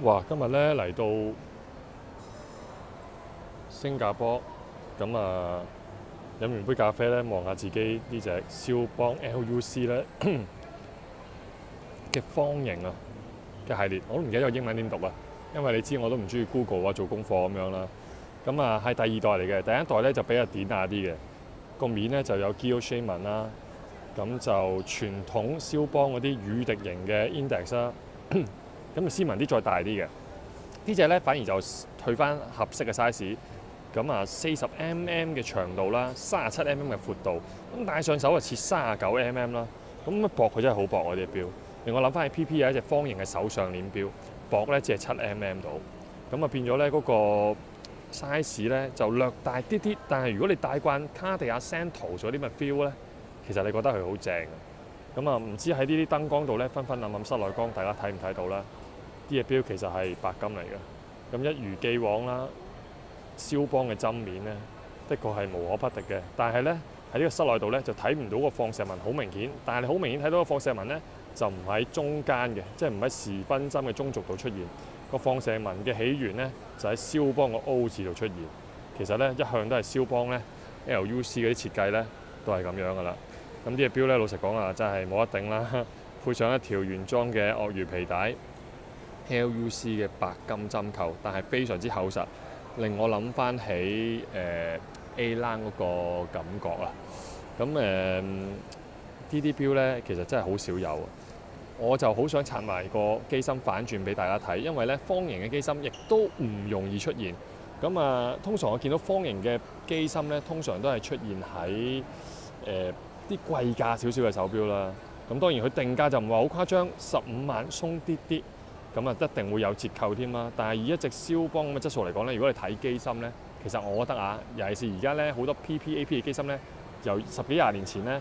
哇！今日咧嚟到新加坡，咁啊飲完杯咖啡咧，望下自己呢隻肖邦 LUC 咧嘅方形啊嘅系列，我都唔記得個英文點讀啊，因為你知我都唔中意 Google 啊做功課咁樣啦。咁啊係第二代嚟嘅，第一代咧就比較典雅啲嘅，個面咧就有 Guilloche 紋啦，咁就傳統肖邦嗰啲乳笛型嘅 index 啦，咁就斯文啲再大啲嘅。呢隻咧反而就退翻合適嘅 size， 咁啊40mm 嘅長度啦，37mm 嘅闊度，咁戴上手就似39mm啦，咁薄佢真係好薄嗰啲錶。令我諗翻起 PP 有一隻方形嘅手上鏈錶，薄咧只係7mm 度，咁啊變咗咧嗰個 size 咧就略大啲啲，但係如果你戴慣卡地亞 Santos 嗰啲咪 feel 咧，其實你覺得佢好正嘅。咁啊唔知喺呢啲燈光度咧，昏昏暗暗室內光，大家睇唔睇到啦？啲嘢錶其實係白金嚟嘅，咁一如既往啦，肖邦嘅針面咧，的確係無可匹敵嘅。但係咧喺呢個室內度咧就睇唔到個放射紋好明顯，但係你好明顯睇到個放射紋咧就唔喺中間嘅，即係唔喺時分針嘅中軸度出現。個放射紋嘅起源咧就喺肖邦個 O 字度出現。其實咧一向都係肖邦咧 LUC 嗰啲設計咧都係咁樣噶啦。咁啲嘢錶咧老實講啊，真係冇得頂啦，配上一條原裝嘅鱷魚皮帶。LUC 嘅白金針扣，但係非常之厚實，令我諗翻起A 冷嗰個感覺啊！咁呢啲錶咧，其實真係好少有。我就好想拆埋個機芯反轉俾大家睇，因為咧方形嘅機芯亦都唔容易出現。咁啊，通常我見到方形嘅機芯咧，通常都係出現喺啲貴價少少嘅手錶啦。咁當然佢定價就唔係好誇張，15萬鬆啲啲。咁啊，一定會有折扣添啦。但係以一隻肖邦咁嘅質素嚟講咧，如果你睇機芯咧，其實我覺得啊，尤其是而家咧好多 PPAP 嘅機芯咧，由10幾20年前咧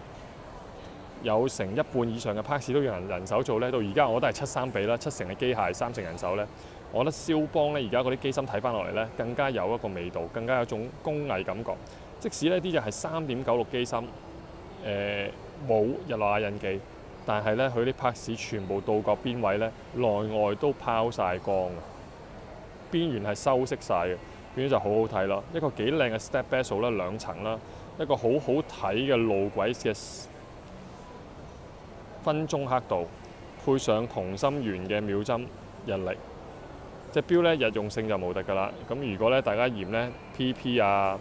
有成一半以上嘅 parts 都要人手做咧，到而家我覺得係7:3比啦，7成嘅機械，3成人手咧。我覺得肖邦咧而家嗰啲機芯睇翻落嚟咧，更加有一個味道，更加有一種工藝感覺。即使呢啲就係3.96機芯，冇日內瓦印記。但係咧，佢啲拍士全部倒角邊位咧，內外都拋晒光嘅，邊緣係修飾晒嘅，變咗就好好睇咯。一個幾靚嘅 step bezel 啦，2層啦，一個好好睇嘅路軌嘅分鐘刻度，配上同心圓嘅秒針日曆，隻錶咧日用性就無敵㗎啦。咁如果咧大家嫌咧 PP 啊、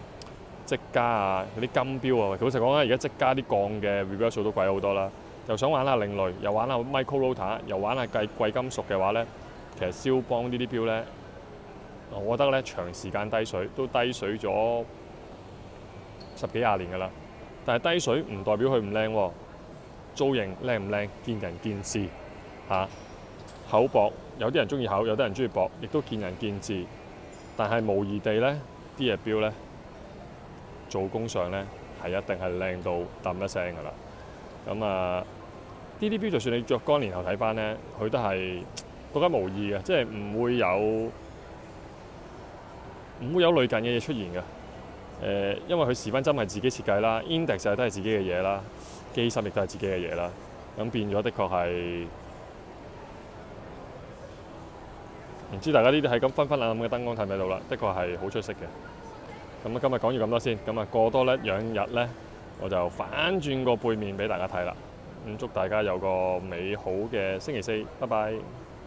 積家啊嗰啲金錶啊，老實講啦，而家積家啲鋼嘅 reverse 都貴好多啦。又想玩下另類，又玩下 micro rotor， 又玩下貴金屬嘅話咧，其實肖邦呢啲錶咧，我覺得咧長時間低水都低水咗10幾20年㗎啦。但係低水唔代表佢唔靚喎，造型靚唔靚見仁見智嚇。厚薄有啲人中意厚，有啲人中意薄，亦都見仁見智。但係無疑地咧，啲嘢錶咧做工上咧係一定係靚到揼一聲㗎啦。咁啊，呢啲錶就算你若干年後睇翻咧，佢都係獨一無二嘅，即係唔會有類近嘅嘢出現嘅。因為佢時分針係自己設計啦 ，index 都係自己嘅嘢啦，機芯亦都係自己嘅嘢啦。咁變咗的確係唔知大家呢啲係咁昏昏暗暗嘅燈光睇唔睇到啦？的確係好出色嘅。咁啊，今日講完咁多先，咁啊過多2日咧。我就反轉個背面俾大家睇啦，咁祝大家有個美好嘅星期四，拜拜。